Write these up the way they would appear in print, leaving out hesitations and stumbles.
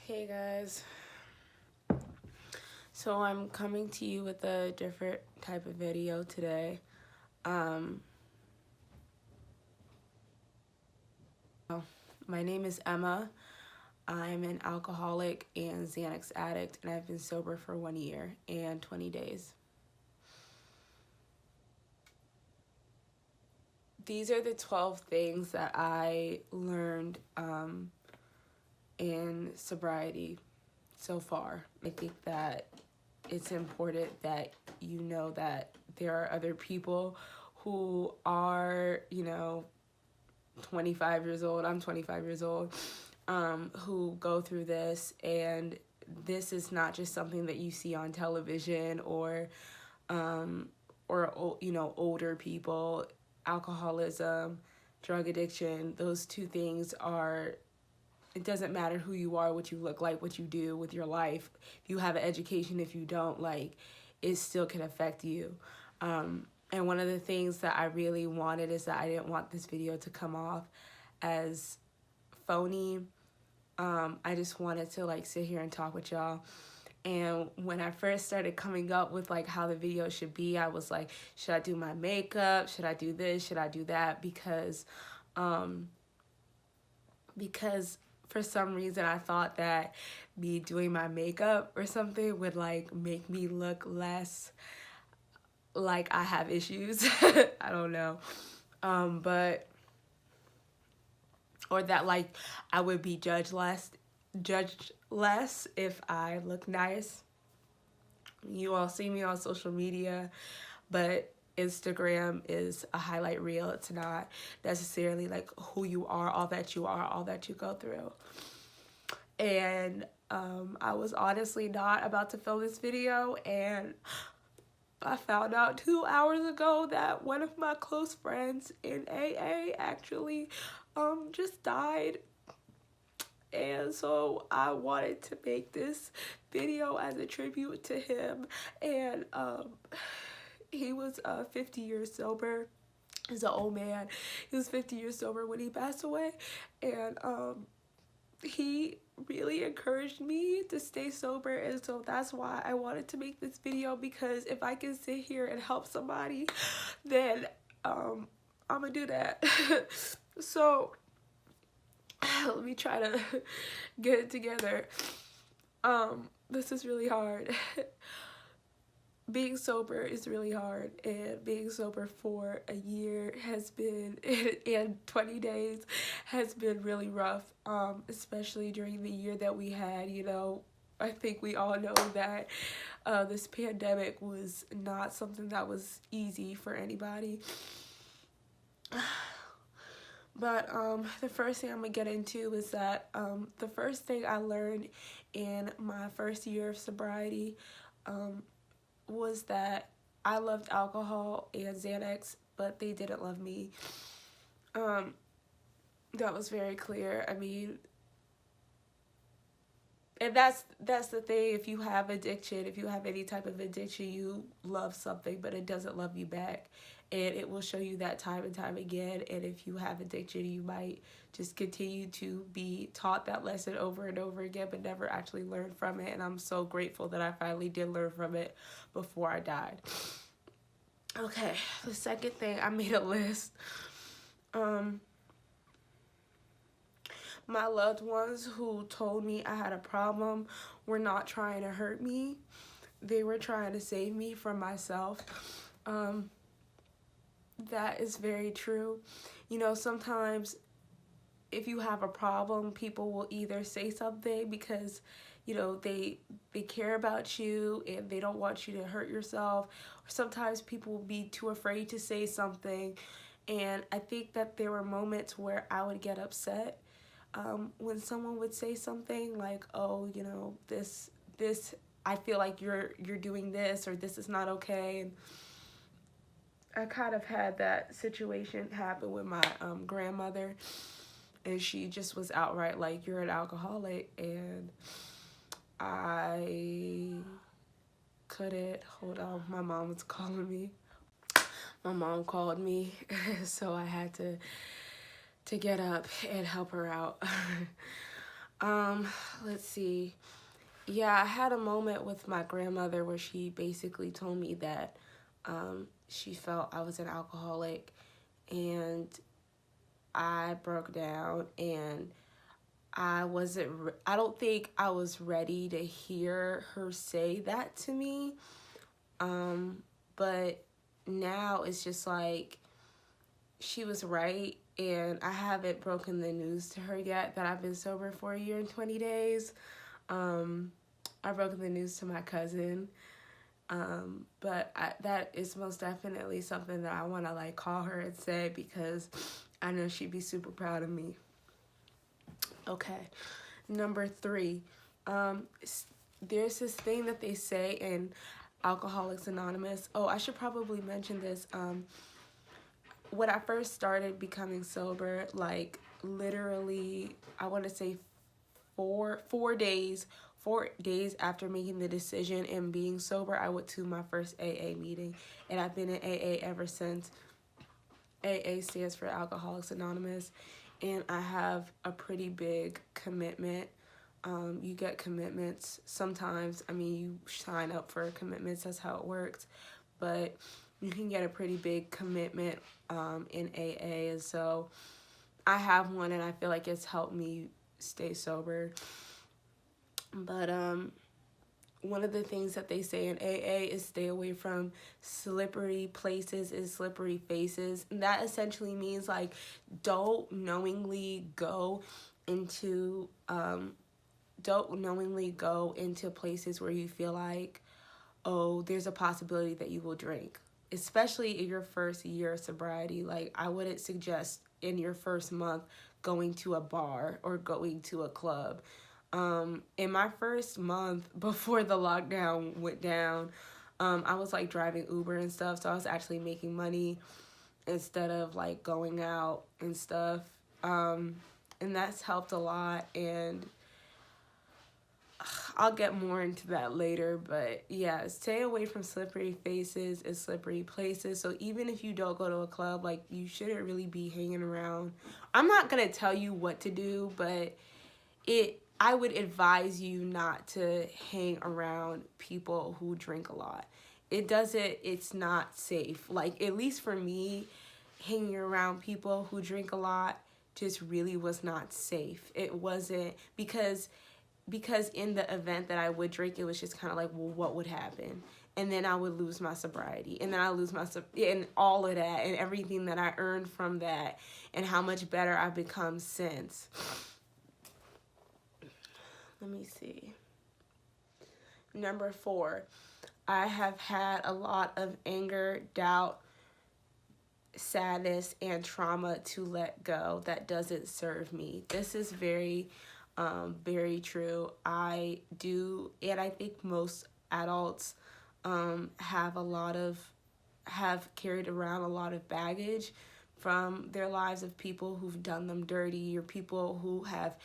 Hey guys, so I'm coming to you with a different type of video today. My name is Emma. I'm an alcoholic and Xanax addict, and I've been sober for 1 year and 20 days. These are the 12 things that I learned in sobriety so far. I think that it's important that you know that there are other people who are, 25 years old. I'm 25 years old, who go through this, and this is not just something that you see on television or older people. Alcoholism, drug addiction, those two things are, it doesn't matter who you are, what you look like, what you do with your life. If you have an education, if you don't, it still can affect you. And one of the things that I really wanted is that I didn't want this video to come off as phony. I just wanted to sit here and talk with y'all. And when I first started coming up with how the video should be, I was like, should I do my makeup? Should I do this? Should I do that? Because for some reason I thought that me doing my makeup or something would make me look less like I have issues. I don't know. Or that I would be judged less if I look nice. You all see me on social media, but Instagram is a highlight reel. It's not necessarily who you are, all that you go through. And I was honestly not about to film this video, and I found out 2 hours ago that one of my close friends in AA actually just died. And so I wanted to make this video as a tribute to him. And he was 50 years sober. He's an old man. He was 50 years sober when he passed away. And he really encouraged me to stay sober, and so that's why I wanted to make this video, because if I can sit here and help somebody, then I'm gonna do that. So let me try to get it together. This is really hard. Being sober is really hard, and being sober for a year has been, and 20 days has been really rough, especially during the year that we had. I think we all know that this pandemic was not something that was easy for anybody. But the first thing I'm going to get into is that the first thing I learned in my first year of sobriety was that I loved alcohol and Xanax, but they didn't love me. That was very clear. I mean, and that's the thing. If you have addiction, if you have any type of addiction, you love something, but it doesn't love you back. And it will show you that time and time again. And if you have addiction, you might just continue to be taught that lesson over and over again, but never actually learn from it. And I'm so grateful that I finally did learn from it before I died. Okay, the second thing, I made a list. My loved ones who told me I had a problem were not trying to hurt me. They were trying to save me from myself. That is very true. Sometimes if you have a problem, people will either say something because, they care about you and they don't want you to hurt yourself. Or sometimes people will be too afraid to say something. And I think that there were moments where I would get upset when someone would say something like, oh, this, I feel like you're doing this, or this is not okay. And I kind of had that situation happen with my grandmother, and she just was outright like, you're an alcoholic, and I couldn't, hold on, my mom was calling me. My mom called me, so I had to get up and help her out. Um, let's see. Yeah, I had a moment with my grandmother where she basically told me that she felt I was an alcoholic, and I broke down, and I don't think I was ready to hear her say that to me. But now it's just like she was right, and I haven't broken the news to her yet that I've been sober for a year and 20 days. I broke the news to my cousin, but that is most definitely something that I want to like call her and say, because I know she'd be super proud of me. Okay, number 3. There's this thing that they say in Alcoholics Anonymous. Oh, I should probably mention this. When I first started becoming sober, like literally, I want to say 4 days after making the decision and being sober, I went to my first AA meeting, and I've been in AA ever since. AA stands for Alcoholics Anonymous, and I have a pretty big commitment. You get commitments sometimes. I mean, you sign up for commitments. That's how it works. But you can get a pretty big commitment in AA, and so I have one, and I feel like it's helped me stay sober. But one of the things that they say in AA is stay away from slippery places and slippery faces. And that essentially means like don't knowingly go into places where you feel like, oh, there's a possibility that you will drink. Especially in your first year of sobriety. Like, I wouldn't suggest in your first month going to a bar or going to a club. In my first month before the lockdown went down, I was like driving Uber and stuff, so I was actually making money instead of like going out and stuff. And that's helped a lot, and I'll get more into that later, but yeah, stay away from slippery faces and slippery places. So even if you don't go to a club, like you shouldn't really be hanging around. I'm not gonna tell you what to do, but I would advise you not to hang around people who drink a lot. It's not safe. Like, at least for me, hanging around people who drink a lot just really was not safe. It wasn't, because in the event that I would drink, it was just kind of like, well, what would happen? And then I would lose my sobriety, and then I lose and all of that, and everything that I earned from that, and how much better I've become since. Let me see. Number 4, I have had a lot of anger, doubt, sadness, and trauma to let go that doesn't serve me. This is very true. I do, and I think most adults have carried around a lot of baggage from their lives, of people who've done them dirty, or people who have,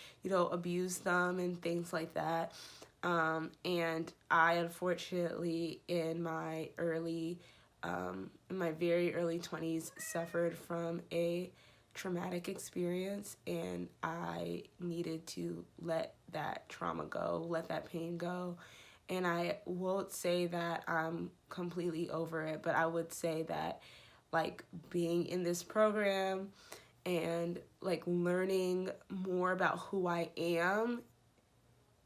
abused them and things like that. And I, unfortunately, in my very early 20s, suffered from a traumatic experience, and I needed to let that trauma go, let that pain go. And I won't say that I'm completely over it, but I would say that, like, being in this program and like learning more about who I am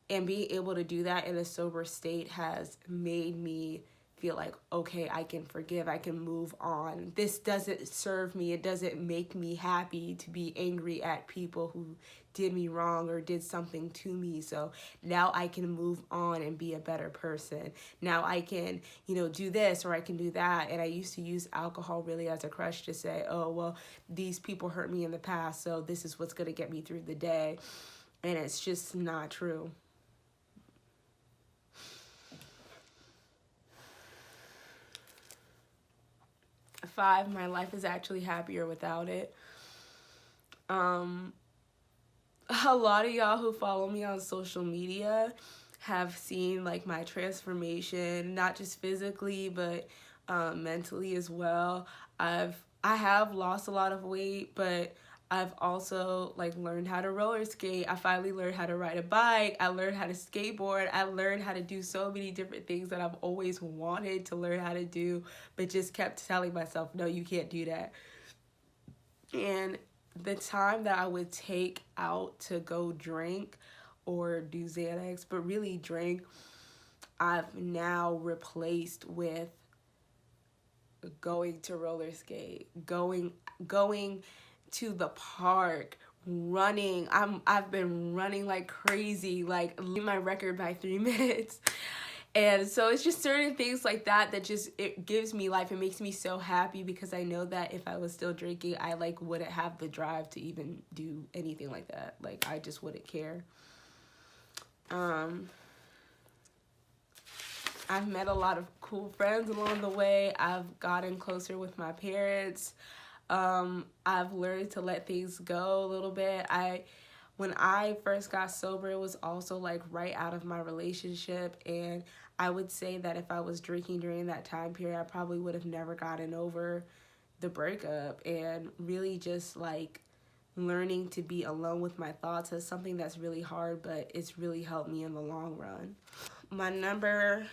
and being able to do that in a sober state has made me feel like, okay, I can forgive, I can move on. This doesn't serve me. It doesn't make me happy to be angry at people who did me wrong or did something to me. So now I can move on and be a better person. Now I can, do this, or I can do that. And I used to use alcohol really as a crutch to say, oh, well, these people hurt me in the past, so this is what's going to get me through the day. And it's just not true. Five, my life is actually happier without it. A lot of y'all who follow me on social media have seen like my transformation, not just physically, but mentally as well. I have lost a lot of weight, but I've also like learned how to roller skate. I finally learned how to ride a bike. I learned how to skateboard. I learned how to do so many different things that I've always wanted to learn how to do, but just kept telling myself, no, you can't do that. And the time that I would take out to go drink or do Xanax, but really drink, I've now replaced with going to roller skate, going to the park, running. I've been running like crazy, like my record by 3 minutes. And so it's just certain things like that that just, it gives me life. It makes me so happy because I know that if I was still drinking, I like wouldn't have the drive to even do anything like that. Like I just wouldn't care. I've met a lot of cool friends along the way. I've gotten closer with my parents. I've learned to let things go a little bit. When I first got sober, it was also like right out of my relationship, and I would say that if I was drinking during that time period, I probably would have never gotten over the breakup. And really just like learning to be alone with my thoughts is something that's really hard, but it's really helped me in the long run. My number,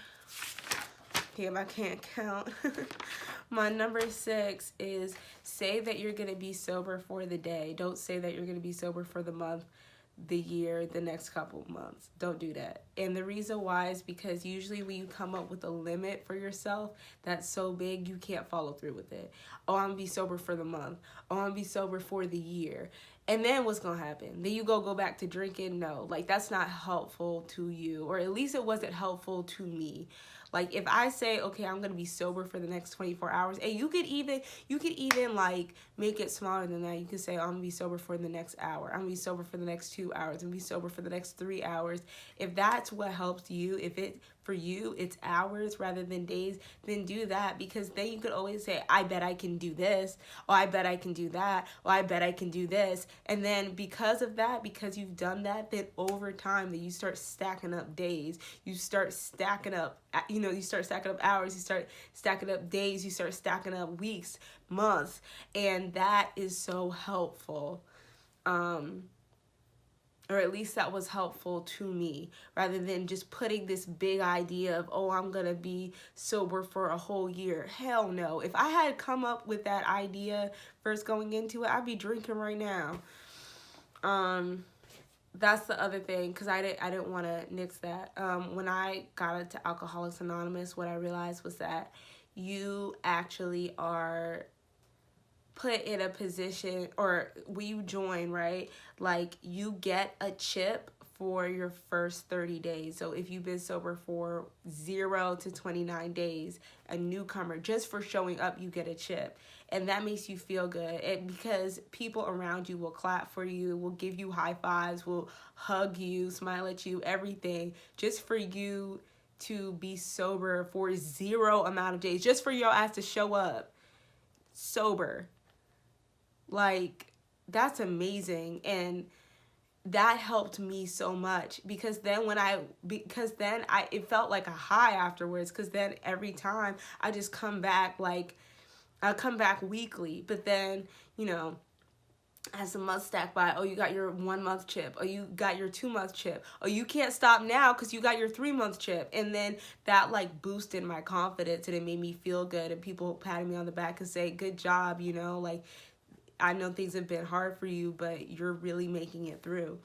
damn, I can't count. My number 6 is say that you're going to be sober for the day. Don't say that you're going to be sober for the month, the year, the next couple months. Don't do that. And the reason why is because usually when you come up with a limit for yourself that's so big, you can't follow through with it. Oh, I'm going to be sober for the month. Oh, I'm going to be sober for the year. And then what's going to happen? Then you go back to drinking? No, like that's not helpful to you, or at least it wasn't helpful to me. Like if I say, okay, I'm gonna be sober for the next 24 hours, and you could even like make it smaller than that. You could say, oh, I'm gonna be sober for the next hour. I'm gonna be sober for the next 2 hours. I'm gonna be sober for the next 3 hours. If that's what helps you, if it for you it's hours rather than days, then do that, because then you could always say, I bet I can do this, or I bet I can do that, or I bet I can do this. And then because of that, because you've done that, then over time then you start stacking up days, you start stacking up, you start stacking up hours, you start stacking up days, you start stacking up weeks, months, and that is so helpful. Or at least that was helpful to me, rather than just putting this big idea of, oh, I'm gonna be sober for a whole year. Hell no. If I had come up with that idea first going into it, I'd be drinking right now. That's the other thing, because I didn't want to nix that. When I got into Alcoholics Anonymous, what I realized was that you actually are put in a position, or when you join, right, like you get a chip for your first 30 days. So if you've been sober for 0 to 29 days, a newcomer, just for showing up, you get a chip. And that makes you feel good. And because people around you will clap for you, will give you high fives, will hug you, smile at you, everything, just for you to be sober for 0 amount of days, just for your ass to show up sober. Like, that's amazing. And that helped me so much, because then it felt like a high afterwards, because then every time I just come back, like I come back weekly. But then, as the months stack by, oh, you got your 1 month chip, or you got your 2 month chip, or you can't stop now because you got your 3 month chip. And then that like boosted my confidence, and it made me feel good, and people patting me on the back and say, good job, like, I know things have been hard for you, but you're really making it through.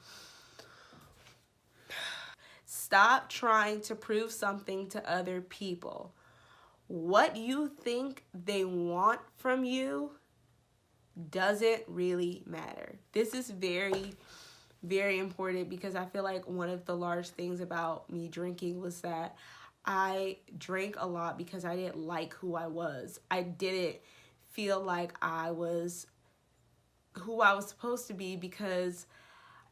Stop trying to prove something to other people. What you think they want from you doesn't really matter. This is very, very important, because I feel like one of the large things about me drinking was that I drank a lot because I didn't like who I was. I didn't feel like I was who I was supposed to be, because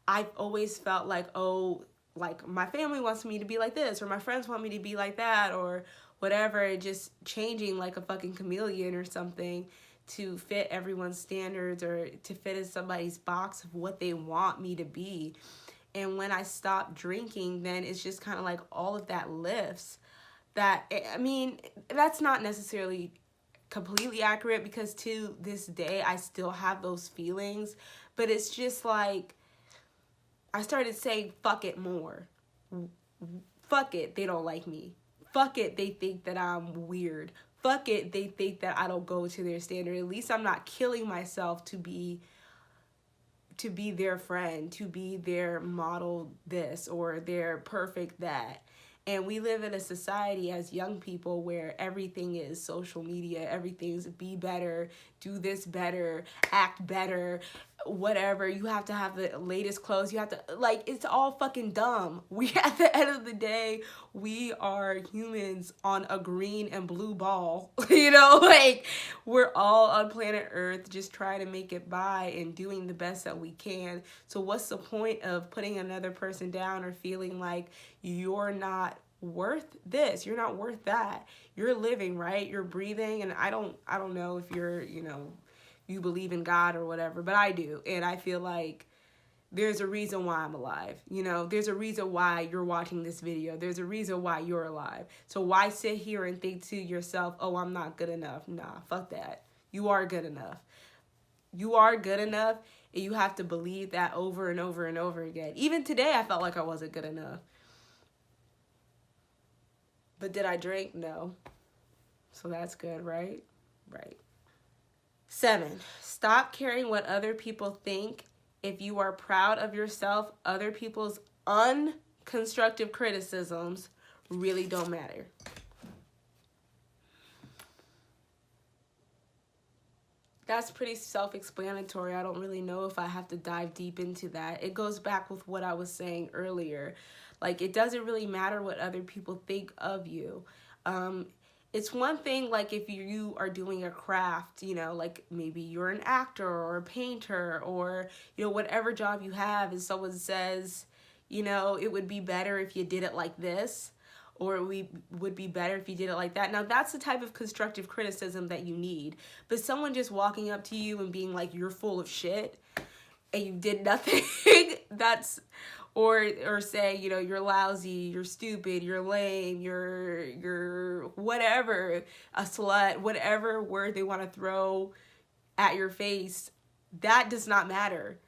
I've always felt like, oh, like my family wants me to be like this, or my friends want me to be like that, or whatever, just changing like a fucking chameleon or something to fit everyone's standards, or to fit in somebody's box of what they want me to be. And when I stopped drinking, then it's just kind of like all of that lifts. That's not necessarily completely accurate, because to this day I still have those feelings, But it's just like, I started saying fuck it more. Fuck it, they don't like me. Fuck it, they think that I'm weird. Fuck it, they think that I don't go to their standard. At least I'm not killing myself to be their friend, to be their model this or their perfect that. And we live in a society as young people where everything is social media, everything's be better, do this better, act better, whatever. You have to have the latest clothes. You have to, like, it's all fucking dumb. We, at the end of the day, we are humans on a green and blue ball. You know, like, we're all on planet Earth just trying to make it by and doing the best that we can. So what's the point of putting another person down or feeling like you're not worth this, you're not worth that? You're living, right? You're breathing. And I don't know if you're, you know, you believe in God or whatever, but I do. And I feel like there's a reason why I'm alive. You know, there's a reason why you're watching this video. There's a reason why you're alive. So why sit here and think to yourself, oh, I'm not good enough? Nah, fuck that. You are good enough. You are good enough, and you have to believe that over and over and over again. Even today, I felt like I wasn't good enough. But did I drink? No. So that's good, right? Right. 7, stop caring what other people think. If you are proud of yourself, other people's unconstructive criticisms really don't matter. That's pretty self-explanatory. I don't really know if I have to dive deep into that. It goes back with what I was saying earlier. Like, it doesn't really matter what other people think of you. It's one thing, like, if you are doing a craft, you know, like maybe you're an actor or a painter or, you know, whatever job you have, and someone says, you know, it would be better if you did it like this, or we would be better if you did it like that. Now, that's the type of constructive criticism that you need. But someone just walking up to you and being like, you're full of shit, and you did nothing, that's... Or say, you know, you're lousy, you're stupid, you're lame, you're whatever, a slut, whatever word they want to throw at your face, that does not matter.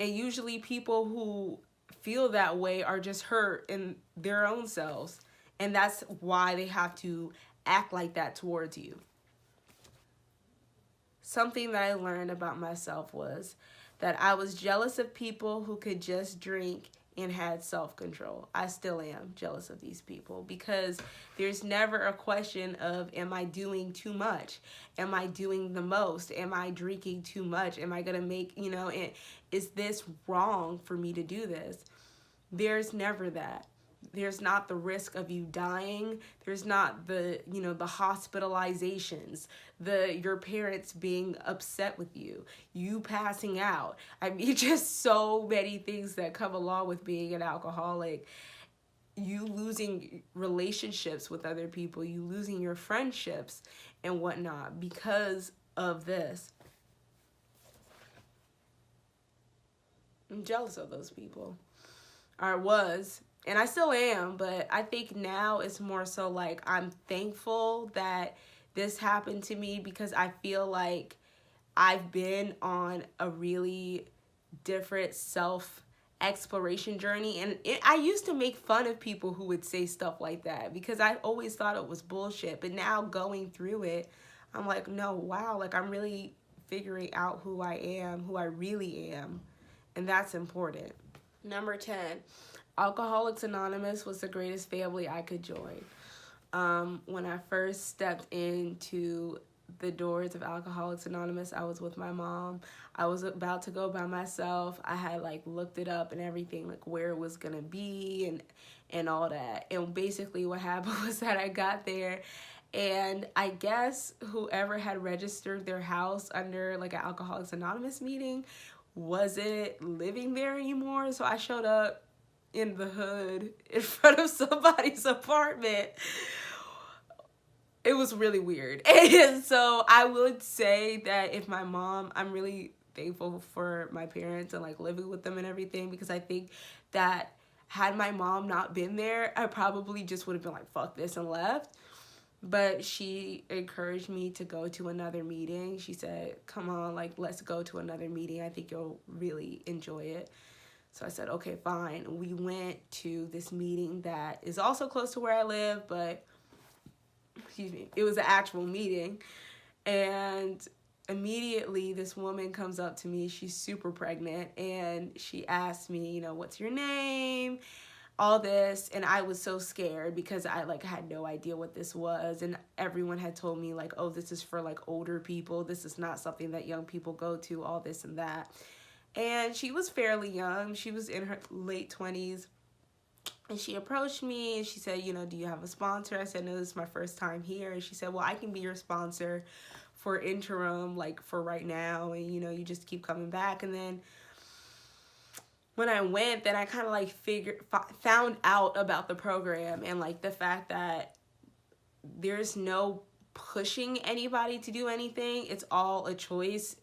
And usually people who feel that way are just hurt in their own selves. And that's why they have to act like that towards you. Something that I learned about myself was that I was jealous of people who could just drink and had self-control. I still am jealous of these people because there's never a question of, am I doing too much? Am I doing the most? Am I drinking too much? Am I going to make, you know, is this wrong for me to do this? There's never that. There's not the risk of you dying. There's not the, you know, the hospitalizations, your parents being upset with you, you passing out. I mean, just so many things that come along with being an alcoholic. You losing relationships with other people, you losing your friendships and whatnot because of this. I'm jealous of those people. Or was. And I still am, but I think now it's more so like I'm thankful that this happened to me because I feel like I've been on a really different self-exploration journey. And I used to make fun of people who would say stuff like that because I always thought it was bullshit. But now going through it, I'm like, no, wow, like I'm really figuring out who I am, who I really am. And that's important. Number 10. Alcoholics Anonymous was the greatest family I could join. When I first stepped into the doors of Alcoholics Anonymous, I was with my mom. I was about to go by myself. I had like looked it up and everything, like where it was gonna be and all that. And basically what happened was that I got there and I guess whoever had registered their house under like an Alcoholics Anonymous meeting wasn't living there anymore. So I showed up in the hood in front of somebody's apartment. It was really weird. And so I would say that if my mom, I'm really thankful for my parents and like living with them and everything, because I think that had my mom not been there, I probably just would have been like, fuck this and left. But she encouraged me to go to another meeting. She said, come on, like, let's go to another meeting. I think you'll really enjoy it. So I said, okay, fine. We went to this meeting that is also close to where I live, but, excuse me, it was an actual meeting. And immediately this woman comes up to me. She's super pregnant, and she asked me, what's your name? All this. And I was so scared because I had no idea what this was, and everyone had told me like, oh, this is for like older people, this is not something that young people go to, all this and that. And she was fairly young. She was in her late 20s. And she approached me and she said, do you have a sponsor? I said, no, this is my first time here. And she said, well, I can be your sponsor for interim, like for right now. And, you just keep coming back. And then when I went, then I kind of like found out about the program and like the fact that there's no pushing anybody to do anything. It's all a choice.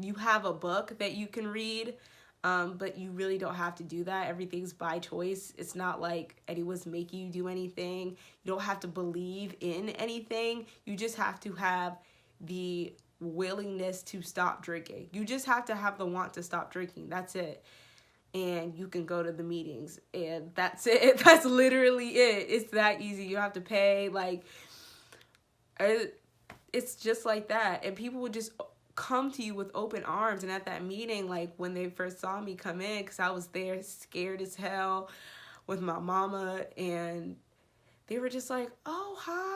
You have a book that you can read, but you really don't have to do that. Everything's by choice. It's not like anyone's making you do anything. You don't have to believe in anything. You just have to have the willingness to stop drinking. You just have to have the want to stop drinking. That's it. And you can go to the meetings, and that's it. That's literally it. It's that easy. You have to pay, like, it's just like that. And people would just come to you with open arms. And at that meeting, like when they first saw me come in, because I was there scared as hell with my mama, and they were just like, oh, hi,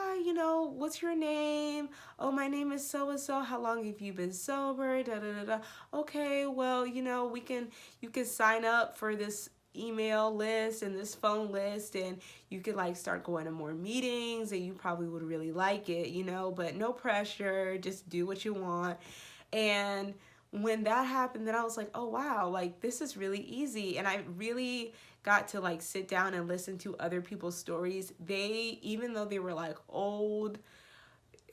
what's your name? Oh, my name is so-and-so. How long have you been sober? Da, da, da, da. Okay, well, you can sign up for this email list and this phone list, and you could like start going to more meetings, and you probably would really like it, but no pressure, just do what you want. And when that happened, then I was like, oh wow, like this is really easy. And I really got to like sit down and listen to other people's stories. Even though they were like old,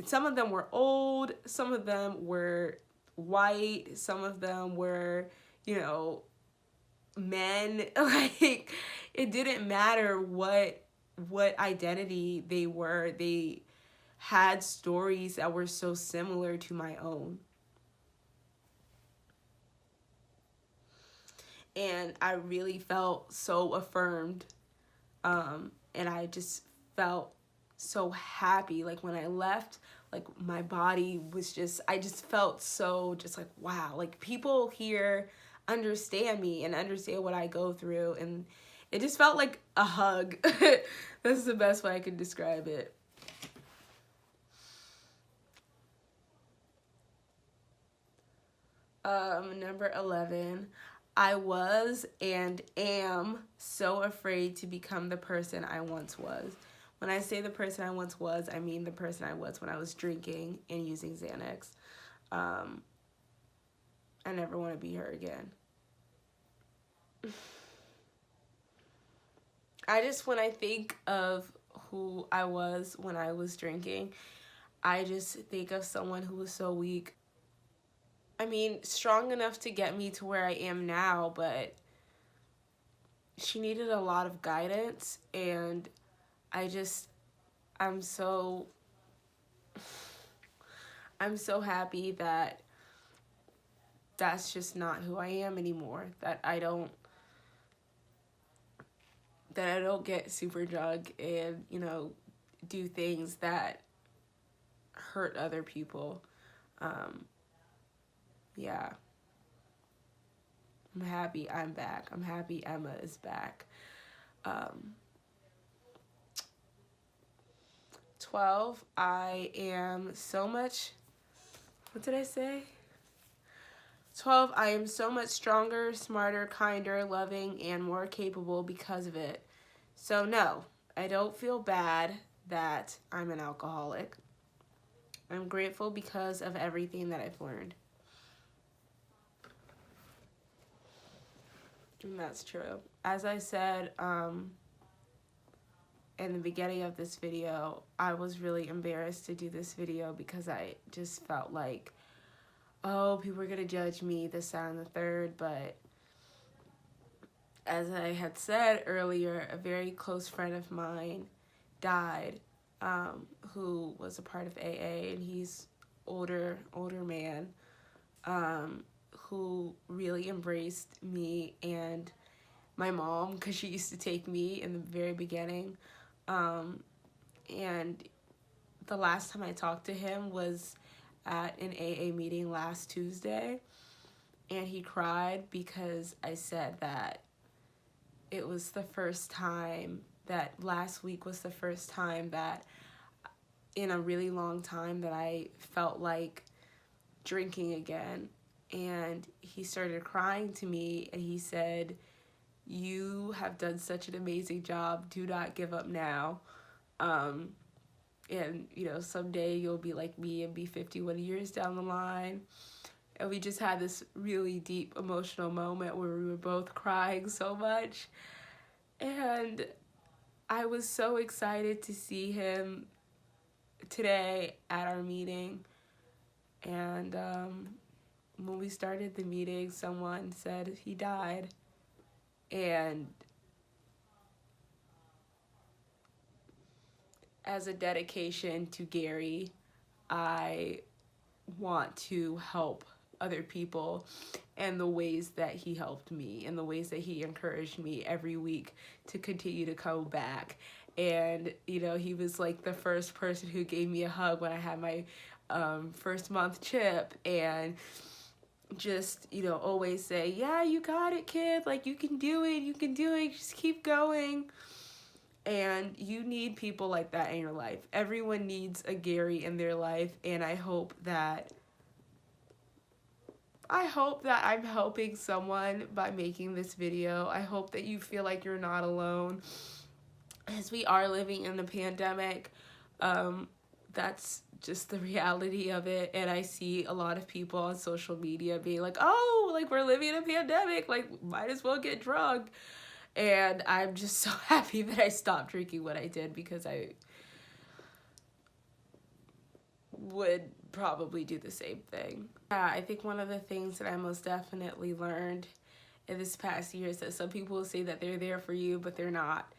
some of them were old, some of them were white, some of them were, men. Like, it didn't matter what identity they were. They had stories that were so similar to my own. And I really felt so affirmed. And I just felt so happy. Like when I left, like my body was I just felt so just like, wow, like people here understand me and understand what I go through. And it just felt like a hug. That's the best way I could describe it. Number 11. I was and am so afraid to become the person I once was. When I say the person I once was, I mean the person I was when I was drinking and using Xanax. I never want to be her again. When I think of who I was when I was drinking, I just think of someone who was so weak. I mean, strong enough to get me to where I am now, but she needed a lot of guidance, and I'm so happy that that's just not who I am anymore. That I don't get super drunk and, do things that hurt other people. Yeah. I'm happy I'm back. I'm happy Emma is back. 12, I am so much, what did I say? 12, I am so much stronger, smarter, kinder, loving, and more capable because of it. So no, I don't feel bad that I'm an alcoholic. I'm grateful because of everything that I've learned. And that's true. As I said in the beginning of this video, I was really embarrassed to do this video because I just felt like, oh, people are going to judge me, this, that, and the third. But as I had said earlier, a very close friend of mine died who was a part of AA, and he's older man, who really embraced me and my mom, because she used to take me in the very beginning. And the last time I talked to him was at an AA meeting last Tuesday, and he cried because I said that it was the first time, that last week was the first time that in a really long time that I felt like drinking again. And he started crying to me, and he said, "You have done such an amazing job. Do not give up now. And, you know, someday you'll be like me and be 51 years down the line." And we just had this really deep emotional moment where we were both crying so much. And I was so excited to see him today at our meeting. And when we started the meeting, someone said he died. And as a dedication to Gary, I want to help other people and the ways that he helped me and the ways that he encouraged me every week to continue to come back. And, you know, he was like the first person who gave me a hug when I had my first month chip, and just, you know, always say, "Yeah, you got it, kid. Like, you can do it. You can do it. Just keep going." And you need people like that in your life. Everyone needs a Gary in their life, and I hope that I'm helping someone by making this video. I hope that you feel like you're not alone, as we are living in a pandemic. That's just the reality of it. And I see a lot of people on social media being like, "Oh, like, we're living in a pandemic, like, might as well get drunk." And I'm just so happy that I stopped drinking when I did, because I would probably do the same thing. Yeah, I think one of the things that I most definitely learned in this past year is that some people will say that they're there for you, but they're not.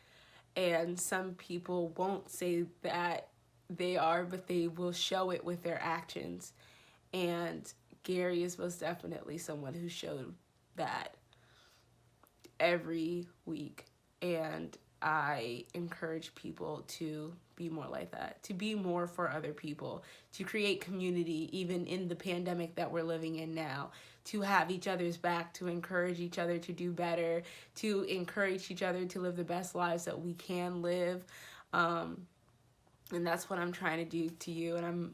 And some people won't say that they are, but they will show it with their actions. And Gary is most definitely someone who showed that every week. And I encourage people to be more like that, to be more for other people, to create community even in the pandemic that we're living in now, to have each other's back, to encourage each other to do better, to encourage each other to live the best lives that we can live. And that's what I'm trying to do to you. And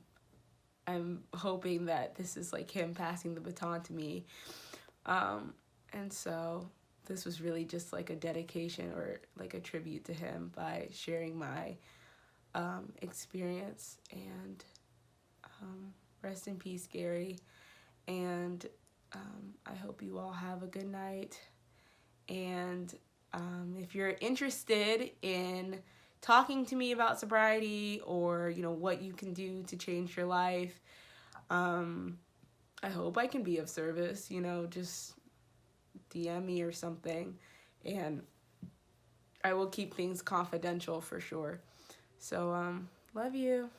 I'm hoping that this is like him passing the baton to me. And so this was really just like a dedication or like a tribute to him by sharing my experience. And rest in peace, Gary. And I hope you all have a good night. And if you're interested in talking to me about sobriety, or, you know, what you can do to change your life, I hope I can be of service. You know, just DM me or something, and I will keep things confidential for sure. So love you.